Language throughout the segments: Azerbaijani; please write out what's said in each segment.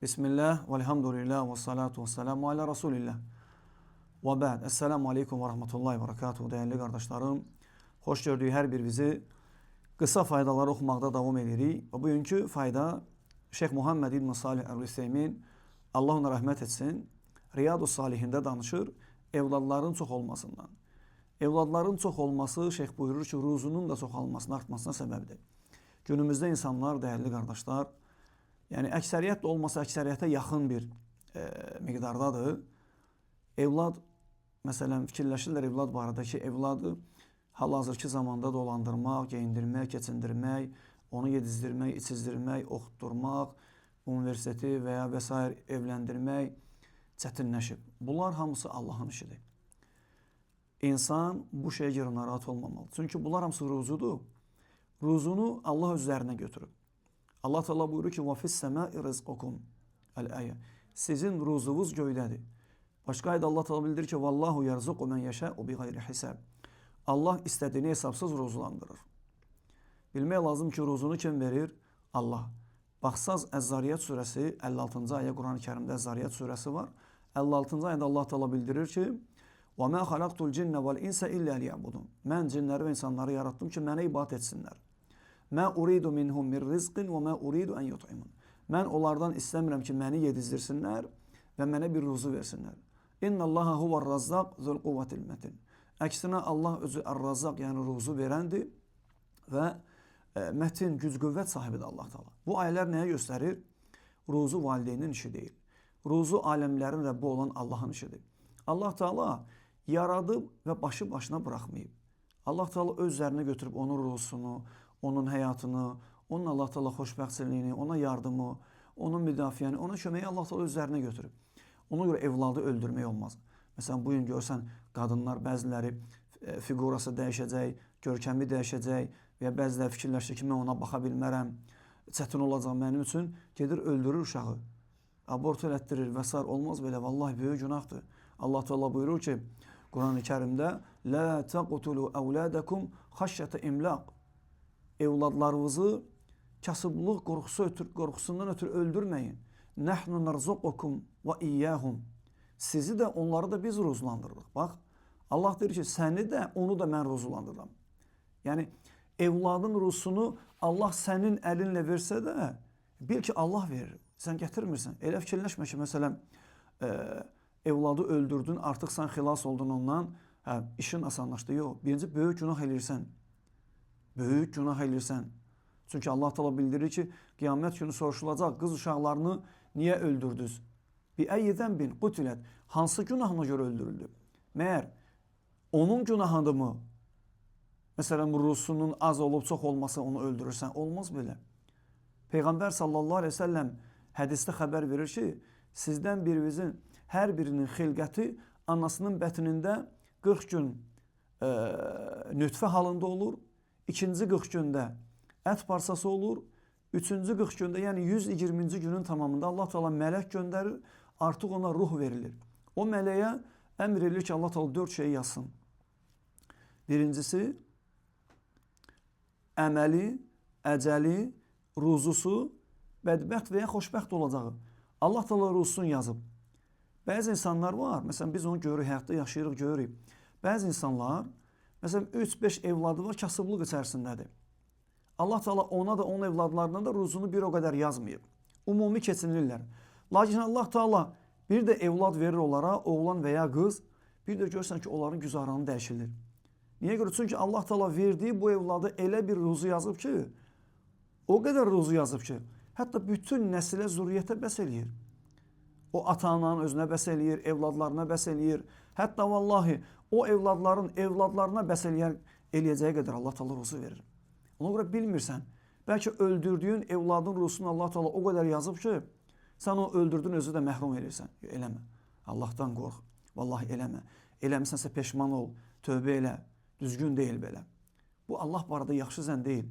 Bismillah, velhamdülillah, ve salatu ve selamu ala Resulillah. Ve ba'd. Esselamu aleyküm ve rahmetullahi ve berekatuhu. Değerli kardeşlerim, hoş gördük her birinizi. Kısa faydaları okumaqda davam edirik. Ve bugünkü fayda Şeyh Muhammed İbn Salih el-Hüseymin, Allah ona rahmet etsin, Riyadu Salihinde danışır evladların çox olmasından. Evladların çox olması Şeyh buyurur ki, ruzunun da çoxalmasına, artmasına səbəbdir. Günümüzdə insanlar, değerli kardeşler, yani əksəriyyət də olmasa əksəriyyətə yaxın bir miqdardadır. Evlad, məsələn, fikirləşirlər evlad barədəki evladı hal-hazırki zamanda dolandırmaq, geyindirmək, keçindirmək, onu yedizdirmək, içizdirmək, oxutturmaq, universiteti və ya və s. evləndirmək çətinləşib. Bunlar hamısı Allahın işidir. İnsan bu şeyə görə narahat olmamalı. Çünki bunlar hamısı ruzudur. Ruzunu Allah özlərinə götürüb. Allah Teala buyurur ki: "Və fis-semâi rizqukum." El-ayə. Sizin ruzunuz göydədir. Başqa ayədə Allah Teala bildirir ki: "Vallahu yerzuqu men yeşâ'u bighayri hisab." Allah istədiyini hesabsız ruzulandırır. Bilmək lazım ki, ruzunu kim verir? Allah. Baxsaz Əz-Zariyyat surəsi 56-cı ayə Qurani-Kərimdə Əz-Zariyyat surəsi var. 56-cı ayədə Allah Teala bildirir ki: "Və mə xalaqtul cinnə vel-insə illə liya'budun." Mən cinləri və insanları yarattım ki, mənə ibadət etsinlər. Mə uridu minhum min rizqin və mə uridu en yut'imun. Mən onlardan istəmirəm ki, məni yedizdirsinlər və mənə bir ruzu versinlər. İnnallaha huvar-razzaq zul quvvetil metin. Əksinə Allah özü Ər-Razzaq, yəni ruzu verəndir və mətin, güc-qüvvət sahibidir Allah Teala. Bu ayələr nəyə göstərir? Ruzu valideynin işi deyil. Ruzu aləmlərin Rəbbi olan Allahın işidir. Allah Teala yaradıb və başı başına buraxmayıb. Allah Teala öz üzərinə götürüb onun ruzusunu, onun həyatını, onun Allah Teala xoşbəxtçiliyini, ona yardımı, onun müdafiəni, ona köməyi Allah Teala öz üzərinə götürüb. Ona görə evladı öldürmək olmaz. Məsələn, bugün görsən, qadınlar bəziləri figurası dəyişəcək, görkəmi dəyişəcək və ya bəziləri fikirləşir ki, mən ona baxa bilmərəm, çətin olacaq mənim üçün, gedir öldürür uşağı, abort elətdirir və s. Olmaz belə, vallahi böyük günahdır. Allah Teala buyurur ki, Quran-ı Kərimdə: "Lə təqtulu əvladakum xəşyətə imlaq." Evladlarınızı kasıblıq qorxusundan ötürü öldürməyin. Nəhnu narzuqukum və iyyahum. Sizi də, onları da biz ruzlandırırıq. Bax, Allah deyir ki, səni də, onu da mən ruzlandırıram. Yəni, evladın ruzusunu Allah sənin əlinlə versə də, bil ki, Allah verir. Sən gətirmirsən. Elə fikirləşmə ki, məsələn, evladı öldürdün, artıq sən xilas oldun ondan, işin asanlaşdı. Yox, birinci böyük günah eləyirsən. Böyük günah eləyirsən. Çünki Allah Teala bildirir ki, qiyamət günü soruşulacaq, qız uşaqlarını niyə öldürdünüz? Bi əyyi zənbin qutilət. Hansı günahına görə öldürüldü? Məyər onun günahıdırmı? Məsələn, ruzusunun az olub çox olması onu öldürürsən. Olmaz belə. Peyğəmbər sallallahu aleyhi ve sellem hədisdə xəbər verir ki, sizdən birinizin, hər birinin xilqəti anasının bətnində 40 gün nütfə halında olur. İkinci 40 gündə ət parçası olur. Üçüncü 40 gündə, yəni 120-ci günün tamamında Allah Teala mələk göndərir, artıq ona ruh verilir. O mələyə əmr edilir ki, Allah Teala 4 şey yazsın. Birincisi, əməli, əcəli, ruzusu, bədbəxt və ya xoşbəxt olacağı. Allah Teala ruzusunu yazıb. Bəzi insanlar var, məsələn, biz onu görürük, həyatda yaşayırıq, görürük. Bəzi insanlar, məsələn, 3-5 evladı var, kasıblıq içərisindədir. Allah Teala ona da, onun evladlarına da ruzunu bir o qədər yazmayıb. Ümumi keçinirlər. Lakin Allah Teala bir də evlad verir onlara, oğlan və ya qız, bir də görürsən ki, onların güzaranı dəyişilir. Niyə görə? Çünki Allah Teala verdiyi bu evladı elə bir ruzu yazıb ki, o qədər ruzu yazıb ki, hətta bütün nəsilə, zürriyyətə bəs eləyir. O ata-ananın özünə bəs eləyir, evladlarına bəs eləyir. Hətta vallahi o evladların evladlarına bəs eləyəcəyi qədər Allah Teala ruzu verir. Ona görə bilmirsən, bəlkə öldürdüyün evladın ruzusunu Allah Teala o qədər yazıb ki, sən onu öldürdün, özü də məhrum edirsən. Eləmə. Allahdan qorx. Vallahi eləmə. Eləmisənsə peşman ol, tövbə elə. Düzgün deyil belə. Bu Allah barədə yaxşı zənn deyil.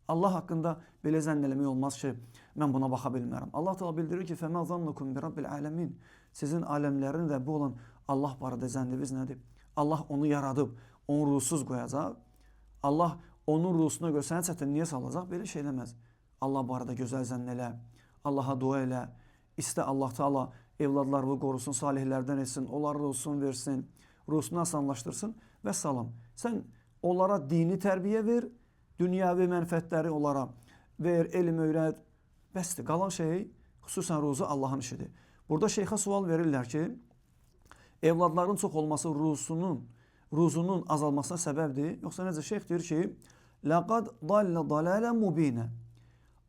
Allah haqqında belə zənn eləmək olmaz ki, mən buna baxa bilmərəm. Allah Teala bildirir ki, "Fəmə zannukum bi rabbil ələmin." Sizin aləmlərin Rəbbi olan Allah barədə zənniniz nədir? Allah onu yaradıb, onu ruhsuz qoyacaq. Allah onun ruhsuna görə sənə çətinliyə salacaq, belə şey eləməz. Allah barədə gözəl zənn elə, Allaha dua elə, İstə Allah Teala evladlarını qorusun, salihlərdən etsin, onlara ruzusunu versin, ruzusunu asanlaşdırsın və salam. Sən onlara dini tərbiyə ver, dünyavi mənfəətləri onlara ver, elm öyrət. Bəsdir, qalan şey xüsusən ruzu Allahın işidir. Burada şeyxə sual verirlər ki, evladların çox olması ruzunun azalmasına səbəbdir. Yoxsa necə? Şeyx deyir ki, لَقَدْ ضَلَّ ضَلَالًا مُب۪ينًا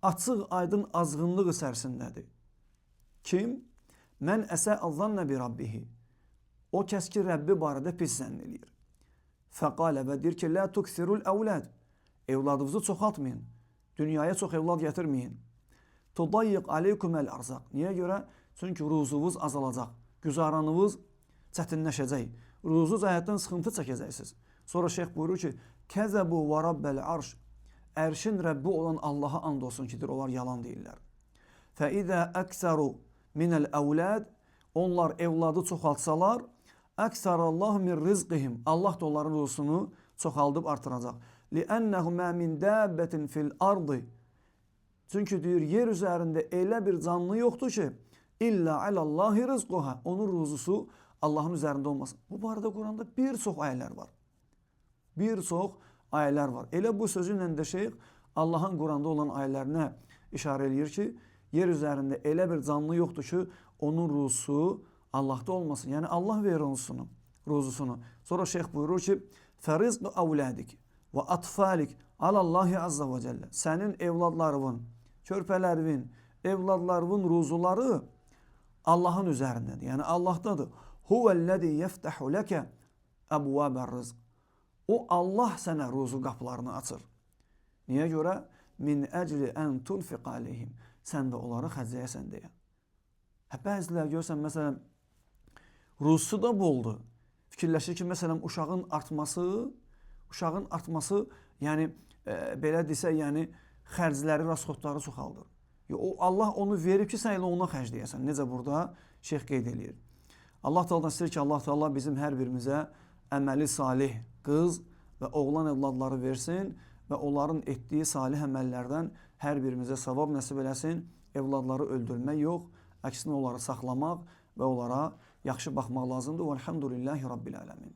Açıq, aydın azğınlıq içərisindədir. Kim? Mən əsə əzzannə bi rabbihi. O kəs ki, Rəbbi barədə pis zənn eləyir. Fəqalə və deyir ki, lə tuksirul əvləd. Evladınızı çoxaltmayın. Dünyaya çox evlad gətirməyin. Tudayyiq aleykum əl-arzaq. Niyə görə? Çünki ruzunuz azalacaq. Güzaranınız çətinləşəcək. Ruzunuz həyatdan sıxıntı çəkəcəksiniz. Sonra şeyx buyurur ki, kəzəbu və rabbəl arş. Ərşin Rəbbi olan Allaha and olsun ki, onlar yalan deyirlər. Fəidə əksəru minəl əvləd. Onlar evladı çoxaltsalar, əksərallahu min rizqihim. Allah da onların ruzusunu çoxaldıb artıracaq. Li'ənnəhu mə min dəbbətin fil ardı. Çünki deyir, yer üzərində elə bir canlı yoxdur ki, İllə aləllahi rizquha. Onun ruzusu Allahın üzərində olmasın. Bu barədə Quranda bir çox ayələr var. Bir çox ayələr var. Elə bu sözünlə də şeyx Allahın Quranda olan ayələrinə işarə eləyir ki, yer üzərində elə bir canlı yoxdur ki, onun ruzusu Allah'ta olmasın. Yəni Allah verir onun ruzusunu. Sonra şeyx buyurur ki, fərizqu avladik və atfalik alallahi azza və cəllə. Sənin evladlarının, körpələrin, evladlarının ruzuları Allahın üzərindədir. Yəni Allahdadır. Huvəl-ləzi yəftəhu ləkə əbvəbər rizq. O Allah sənə ruzu qapılarını açır. Niyə görə? Min əcli ən tunfiq aleyhim. Sən də onları xərcləyəsən deyə. Bəzilər görsən, məsələn, ruzusu da boldur. Fikirləşir ki, məsələn, uşağın artması, yəni belə desə, yəni xərcləri, rasxodları çoxaldır. Allah onu verib ki, sən elə ona xərcləyəsən. Necə burada şeyx qeyd edir. Allah Teala'dan istəyir ki, Allah Teala bizim hər birimizə əməli salih qız və oğlan evladları versin və onların etdiyi salih əməllərdən hər birimizə savab nəsib eləsin. Evladları öldürmək yox, əksinə onları saxlamaq və onlara yaxşı baxmaq lazımdır. Velhamdülillahi Rabbil ələmin.